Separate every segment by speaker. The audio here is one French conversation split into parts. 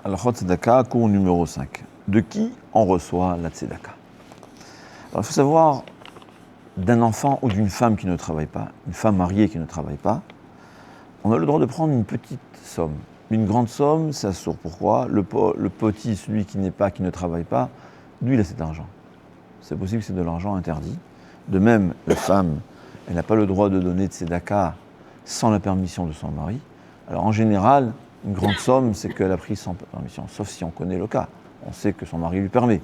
Speaker 1: Halachot Tzedaka, cours numéro 5. De qui on reçoit la Tzedaka? Alors il faut savoir, d'un enfant ou d'une femme qui ne travaille pas, une femme mariée qui ne travaille pas, on a le droit de prendre une petite somme. Une grande somme, ça sort. Pourquoi? Le petit, celui qui ne travaille pas, lui, il a cet argent. C'est possible que c'est de l'argent interdit. De même, la femme, elle n'a pas le droit de donner de tzedaka sans la permission de son mari. Alors en général, une grande somme, c'est qu'elle a pris sans permission, sauf si on connaît le cas. On sait que son mari lui permet.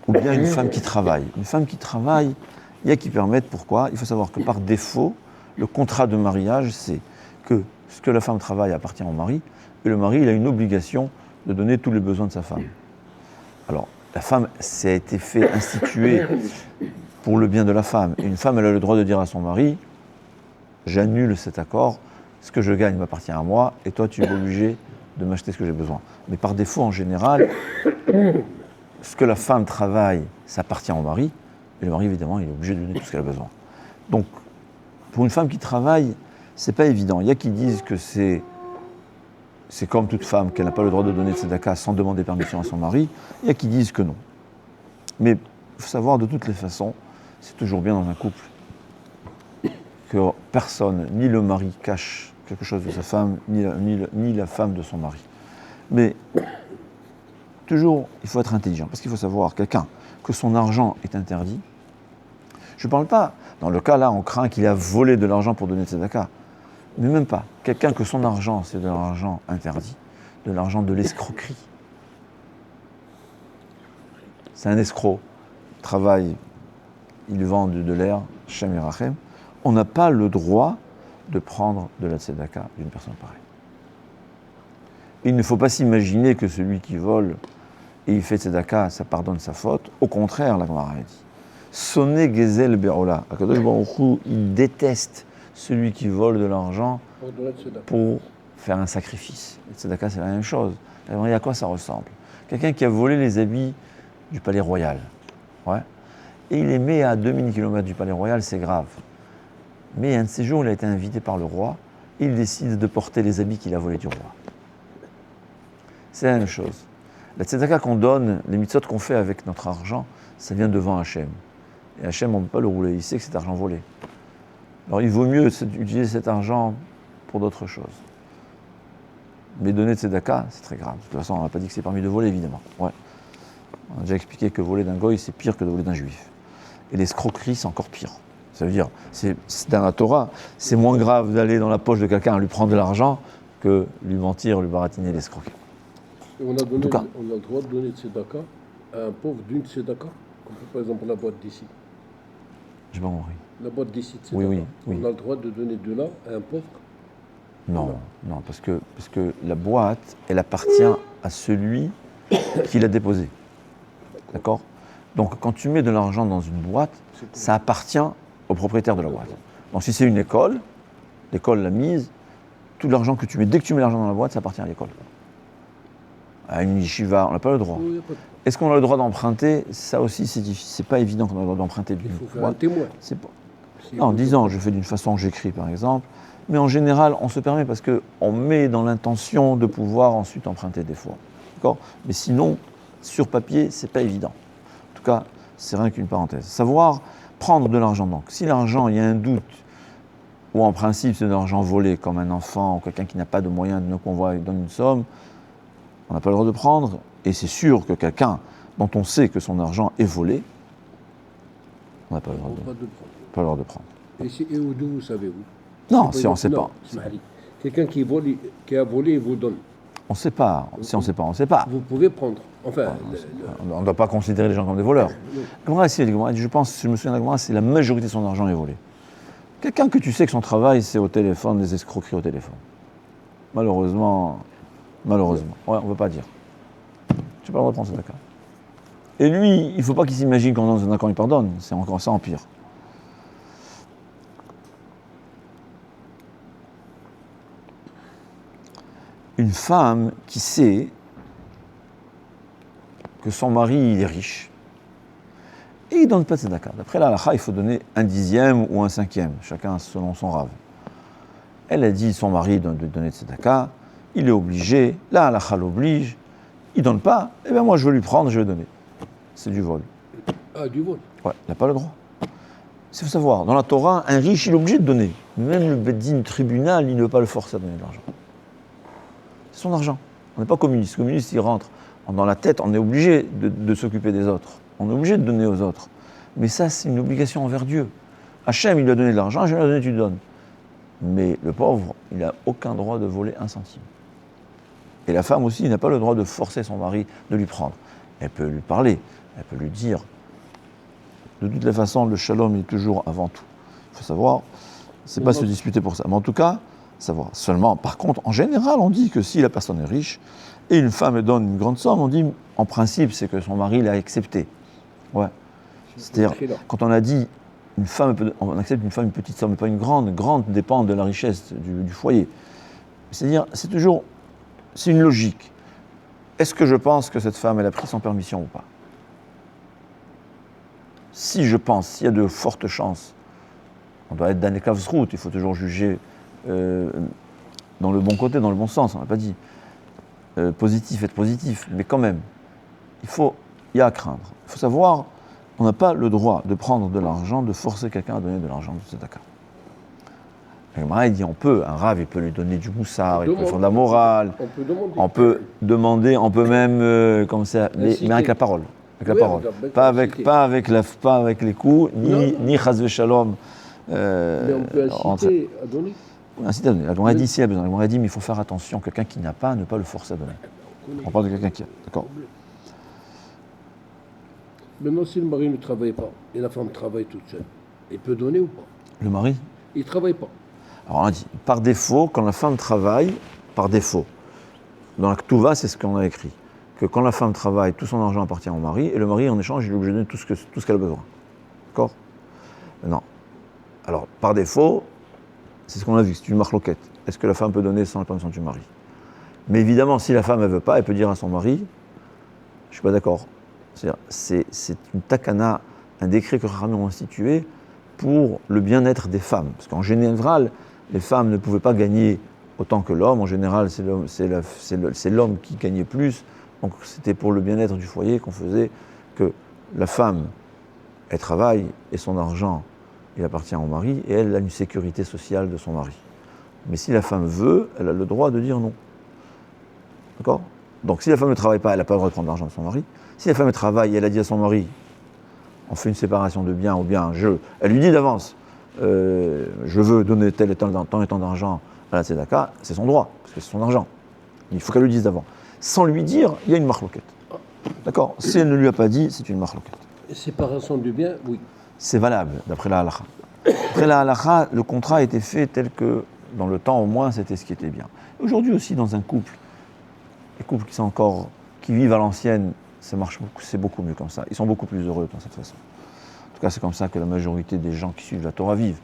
Speaker 1: Ou bien une femme qui travaille. Une femme qui travaille, il y a qui permettent. Pourquoi? Il faut savoir que par défaut, le contrat de mariage, c'est que ce que la femme travaille appartient au mari, et le mari, il a une obligation de donner tous les besoins de sa femme. Alors, la femme, ça a été fait, institué pour le bien de la femme. Et une femme, elle a le droit de dire à son mari, j'annule cet accord, ce que je gagne m'appartient à moi, et toi, tu es obligé de m'acheter ce que j'ai besoin. Mais par défaut, en général, ce que la femme travaille, ça appartient au mari, et le mari, évidemment, il est obligé de donner tout ce qu'elle a besoin. Donc, pour une femme qui travaille, c'est pas évident. Il y a qui disent que c'est comme toute femme, qu'elle n'a pas le droit de donner de tzedaka sans demander permission à son mari. Il y a qui disent que non. Mais il faut savoir, de toutes les façons, c'est toujours bien dans un couple que personne, ni le mari cache quelque chose de sa femme, ni la femme de son mari. Mais toujours, il faut être intelligent, parce qu'il faut savoir, quelqu'un, que son argent est interdit. Je ne parle pas, dans le cas là, on craint qu'il a volé de l'argent pour donner de tzedaka. Mais même pas. Quelqu'un que son argent, c'est de l'argent interdit, de l'argent de l'escroquerie. C'est un escroc. Il travaille, il vend de l'air, Shem et Rachem. On n'a pas le droit de prendre de la tzedaka d'une personne pareille. Il ne faut pas s'imaginer que celui qui vole et il fait tzedaka, ça pardonne sa faute. Au contraire, la Gemara dit, Sonné Gezel Be'ola. Akadosh Baruch Hu, il déteste celui qui vole de l'argent pour faire un sacrifice. Le tzedaka, c'est la même chose. À quoi ça ressemble? Quelqu'un qui a volé les habits du palais royal, ouais, et il les met à 2000 km du palais royal, c'est grave. Mais un de ces jours, il a été invité par le roi, et il décide de porter les habits qu'il a volés du roi. C'est la même chose. La tzedaka qu'on donne, les mitzvot qu'on fait avec notre argent, ça vient devant Hachem. Et Hachem, on ne peut pas le rouler, il sait que c'est argent volé. Alors il vaut mieux utiliser cet argent pour d'autres choses. Mais donner de tzedaka, c'est très grave. De toute façon, on n'a pas dit que c'est permis de voler, évidemment. Ouais. On a déjà expliqué que voler d'un goy, c'est pire que de voler d'un juif. Et l'escroquerie, c'est encore pire. Ça veut dire, c'est dans la Torah, c'est moins grave d'aller dans la poche de quelqu'un à lui prendre de l'argent que lui mentir, lui baratiner, l'escroquer.
Speaker 2: On a le droit de donner de tzedaka à un pauvre d'une tzedaka, comme par exemple la boîte d'ici.
Speaker 1: J'ai pas compris.
Speaker 2: La boîte d'ici,
Speaker 1: oui.
Speaker 2: On a le droit de donner de là à un pauvre?
Speaker 1: Non, parce que la boîte, elle appartient à celui qui l'a déposée. D'accord? Donc quand tu mets de l'argent dans une boîte, ça appartient au propriétaire de la boîte. Donc si c'est une école, l'école l'a mise, tout l'argent que tu mets, dès que tu mets l'argent dans la boîte, ça appartient à l'école. À une yeshiva, on n'a pas le droit. Est-ce qu'on a le droit d'emprunter? Ça aussi, c'est difficile. C'est pas évident qu'on a le droit d'emprunter.
Speaker 2: Il faut faire un témoin.
Speaker 1: En disant, je fais d'une façon que j'écris, par exemple. Mais en général, on se permet parce qu'on met dans l'intention de pouvoir ensuite emprunter des fois. D'accord? Mais sinon, sur papier, c'est pas évident. En tout cas, c'est rien qu'une parenthèse. Savoir prendre de l'argent. Donc, si l'argent, il y a un doute, ou en principe, c'est de l'argent volé, comme un enfant ou quelqu'un qui n'a pas de moyens de nous convoyer, donne une somme, on n'a pas le droit de prendre. Et c'est sûr que quelqu'un dont on sait que son argent est volé, on n'a pas le droit de prendre.
Speaker 2: Et d'où vous savez où?
Speaker 1: Non, si on ne sait pas.
Speaker 2: Quelqu'un qui a volé, il vous donne.
Speaker 1: On ne sait pas. Si on ne sait pas, on ne sait pas.
Speaker 2: Vous pouvez prendre. Enfin,
Speaker 1: on ne doit pas considérer les gens comme des voleurs. Je pense, je me souviens de la Gemara, c'est la majorité de son argent est volé. Quelqu'un que tu sais que son travail, c'est au téléphone, des escroqueries au téléphone. Malheureusement, ouais, on ne veut pas dire. Tu peux pas le reprendre, c'est d'accord. Et lui, il ne faut pas qu'il s'imagine qu'en dans un accord, il pardonne. C'est encore ça en pire. Une femme qui sait que son mari il est riche et il ne donne pas de tzedaka. D'après la halakha, il faut donner 1/10 ou 1/5, chacun selon son rave. Elle a dit son mari de donner de tzedaka, il est obligé, la halakha l'oblige, il ne donne pas, eh bien moi je veux lui prendre, je vais donner. C'est du vol.
Speaker 2: Ah, du vol.
Speaker 1: Ouais, il n'a pas le droit. Il faut savoir, dans la Torah, un riche, il est obligé de donner. Même le Beddin tribunal, il ne veut pas le forcer à donner de l'argent. C'est son argent. On n'est pas communiste. Le communiste, il rentre dans la tête, on est obligé de s'occuper des autres. On est obligé de donner aux autres. Mais ça, c'est une obligation envers Dieu. Hachem, il lui a donné de l'argent, Hachem lui a donné, tu le donnes. Mais le pauvre, il n'a aucun droit de voler un centime. Et la femme aussi, il n'a pas le droit de forcer son mari de lui prendre. Elle peut lui parler, elle peut lui dire. De toutes les façons, le shalom est toujours avant tout. Il faut savoir, c'est pas se disputer pour ça. Mais en tout cas, savoir. Seulement, par contre, en général, on dit que si la personne est riche et une femme donne une grande somme, on dit, en principe, c'est que son mari l'a accepté. Ouais. C'est-à-dire, quand on a dit, on accepte une femme une petite somme, mais pas une grande. Grande dépend de la richesse du foyer. C'est-à-dire, c'est toujours, c'est une logique. Est-ce que je pense que cette femme, elle a pris sans permission ou pas? Si je pense, s'il y a de fortes chances, on doit être dans les route, il faut toujours juger dans le bon côté, dans le bon sens, on n'a pas dit positif, être positif, mais quand même, il y a à craindre. Il faut savoir, on n'a pas le droit de prendre de l'argent, de forcer quelqu'un à donner de l'argent, c'est d'accord. Il dit on peut, un rave, il peut lui donner du moussard, il peut faire de la morale, on peut demander, on peut même, comme ça, mais avec la parole. Avec la parole. Pas avec les coups, ni chas shalom.
Speaker 2: Mais on peut inciter à donner.
Speaker 1: Inciter à donner. La Gemara dit s'il y a besoin. La Gemara dit mais il faut faire attention. Quelqu'un qui n'a pas, ne pas le forcer à donner. On parle de quelqu'un qui a. D'accord.
Speaker 2: Maintenant, si le mari ne travaille pas et la femme travaille toute seule, il peut donner ou pas?
Speaker 1: Le mari?
Speaker 2: Il ne travaille pas.
Speaker 1: Alors on a dit, par défaut, quand la femme travaille, par défaut, dans la Ketouva, c'est ce qu'on a écrit. Que quand la femme travaille, tout son argent appartient au mari, et le mari, en échange, il est obligé de donner tout ce qu'elle a besoin. D'accord? Non. Alors, par défaut, c'est ce qu'on a vu, c'est une marloquette. Est-ce que la femme peut donner sans la permission du mari? Mais évidemment, si la femme ne veut pas, elle peut dire à son mari, je ne suis pas d'accord. C'est une takana, un décret que Chachamim ont institué pour le bien-être des femmes. Parce qu'en général, les femmes ne pouvaient pas gagner autant que l'homme. En général, c'est l'homme qui gagnait plus. Donc c'était pour le bien-être du foyer qu'on faisait que la femme, elle travaille et son argent, il appartient au mari et elle a une sécurité sociale de son mari. Mais si la femme veut, elle a le droit de dire non. D'accord? Donc si la femme ne travaille pas, elle n'a pas le droit de prendre l'argent de son mari. Si la femme travaille et elle a dit à son mari, on fait une séparation de biens ou bien elle lui dit d'avance, je veux donner tel et tant d'argent à la tzedaka, c'est son droit, parce que c'est son argent. Il faut qu'elle le dise d'avant. Sans lui dire, il y a une marloquette. D'accord? Si elle ne lui a pas dit, c'est une marloquette.
Speaker 2: Séparation du bien, oui.
Speaker 1: C'est valable, d'après la halakha. Après la halakha, le contrat a été fait tel que, dans le temps au moins, c'était ce qui était bien. Aujourd'hui aussi, dans un couple, les couples qui vivent à l'ancienne, c'est beaucoup mieux comme ça. Ils sont beaucoup plus heureux de cette façon. En tout cas, c'est comme ça que la majorité des gens qui suivent la Torah vivent.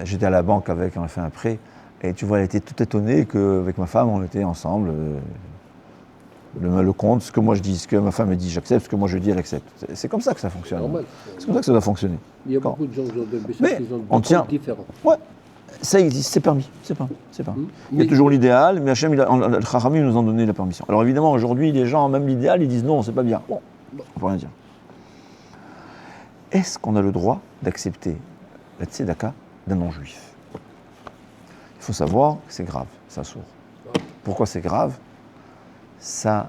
Speaker 1: J'étais à la banque avec, on a fait un prêt, et tu vois, elle était toute étonnée qu'avec ma femme, on était ensemble. Le compte, ce que moi je dis, ce que ma femme me dit, j'accepte, ce que moi je dis, elle accepte. C'est comme ça que ça fonctionne.
Speaker 2: Normal.
Speaker 1: C'est comme ça que ça doit fonctionner.
Speaker 2: Il y a beaucoup de gens aujourd'hui qui ont des comptes différents.
Speaker 1: Ouais, ça existe, c'est permis. C'est pas. Il y a toujours l'idéal, mais Hachem, le Chachamim nous en donné la permission. Alors évidemment, aujourd'hui, les gens, même l'idéal, ils disent non, c'est pas bien. Bon, on peut rien dire. Est-ce qu'on a le droit d'accepter la tzedaka d'un non-juif? Il faut savoir que c'est grave, ça sourd. Pourquoi c'est grave? Ça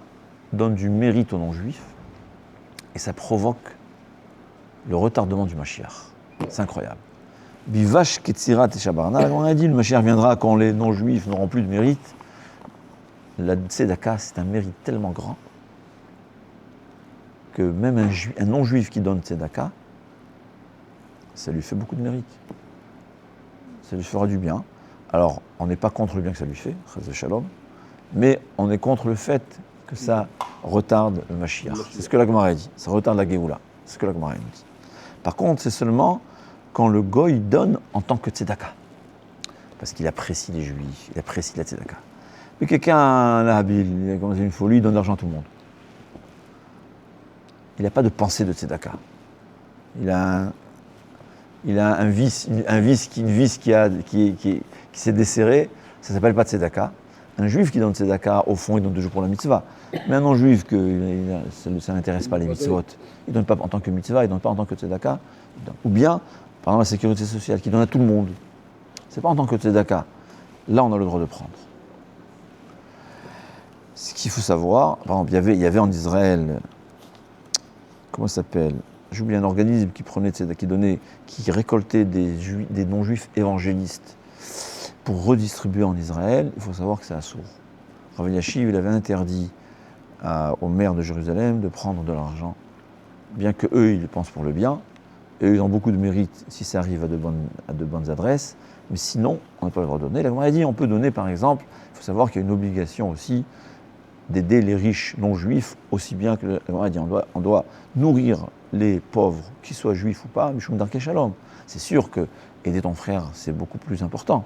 Speaker 1: donne du mérite aux non-juifs et ça provoque le retardement du Mashiach. C'est incroyable. Bivash Ketzirat et Shabarna, on a dit le Mashiach viendra quand les non-juifs n'auront plus de mérite. La tzedaka, c'est un mérite tellement grand que même un non-juif qui donne tzedaka, ça lui fait beaucoup de mérite. Ça lui fera du bien. Alors, on n'est pas contre le bien que ça lui fait, Chas Shalom, mais on est contre le fait que ça retarde le Mashiach. C'est ce que la Gemara dit, ça retarde la Géoula. C'est ce que la Gemara dit. Par contre, c'est seulement quand le goy donne en tant que tzedaka. Parce qu'il apprécie les juifs, il apprécie la tzedaka. Mais quelqu'un, là, il a commencé une folie, il donne de l'argent à tout le monde. Il n'a pas de pensée de tzedaka. Il a un vice qui s'est desserré, ça ne s'appelle pas tzedaka. Un juif qui donne tzedaka, au fond, il donne toujours pour la mitzvah. Mais un non-juif, ça n'intéresse pas les mitzvot. Il ne donne pas en tant que mitzvah, il ne donne pas en tant que tzedaka. Ou bien, par exemple, la sécurité sociale, qui donne à tout le monde. Ce n'est pas en tant que tzedaka. Là, on a le droit de prendre. Ce qu'il faut savoir, par exemple, il y avait en Israël, comment ça s'appelle ? J'oublie un organisme qui prenait qui récoltait des non-juifs évangélistes pour redistribuer en Israël. Il faut savoir que c'est assourd. Rav Eliashiv, il avait interdit au maire de Jérusalem de prendre de l'argent, bien que eux ils pensent pour le bien, et eux ils ont beaucoup de mérite si ça arrive à de bonnes adresses, mais sinon on n'a pas le droit de donner. La Gemara a dit on peut donner par exemple, il faut savoir qu'il y a une obligation aussi d'aider les riches non-juifs, aussi bien que la Gemara a dit on doit nourrir les pauvres, qu'ils soient juifs ou pas, Mishum Darkei Shalom. C'est sûr que aider ton frère, c'est beaucoup plus important.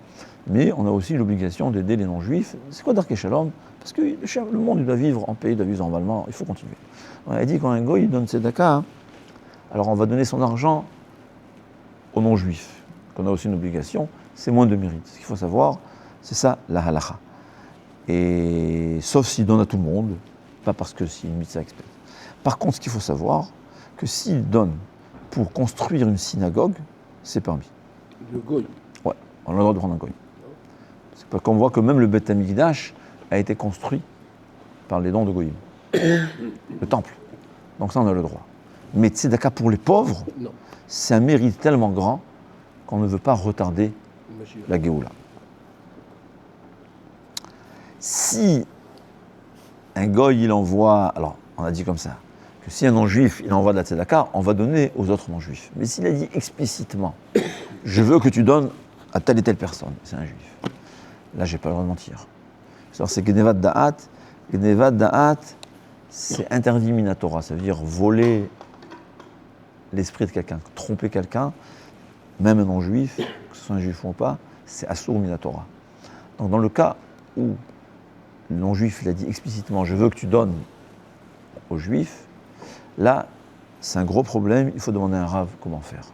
Speaker 1: Mais on a aussi l'obligation d'aider les non-juifs. C'est quoi Darkei Shalom ? Parce que le monde il doit vivre en paix, il doit vivre normalement, il faut continuer. On a dit quand un goy il donne tzedaka, alors on va donner son argent aux non-juifs, qu'on a aussi une obligation, c'est moins de mérite. Ce qu'il faut savoir, c'est ça la halacha. Et sauf s'il donne à tout le monde, pas parce que c'est une mitzvah experte. Par contre, ce qu'il faut savoir, que s'il donne pour construire une synagogue, c'est permis.
Speaker 2: Le goy.
Speaker 1: Ouais, on a le droit de prendre un goy. C'est parce qu'on voit que même le Beth Amikdash a été construit par les dons de goyim. Le temple. Donc ça, on a le droit. Mais tzedaka pour les pauvres,
Speaker 2: Non.
Speaker 1: c'est un mérite tellement grand qu'on ne veut pas retarder
Speaker 2: Mashiach.
Speaker 1: la Géoula. Si un goy, il envoie, alors on a dit comme ça, que si un non-juif, il envoie de la tzedaka, on va donner aux autres non-juifs. Mais s'il a dit explicitement, je veux que tu donnes à telle et telle personne, c'est un juif. Là, j'ai pas le droit de mentir. C'est Gnevat Da'at. Gnevat Da'at, c'est interdit minatora, ça veut dire voler l'esprit de quelqu'un, tromper quelqu'un, même un non-juif, que ce soit un juif ou pas, c'est assour minatora. Donc dans le cas où le non-juif il a dit explicitement je veux que tu donnes aux juifs, là c'est un gros problème, il faut demander à un rave comment faire.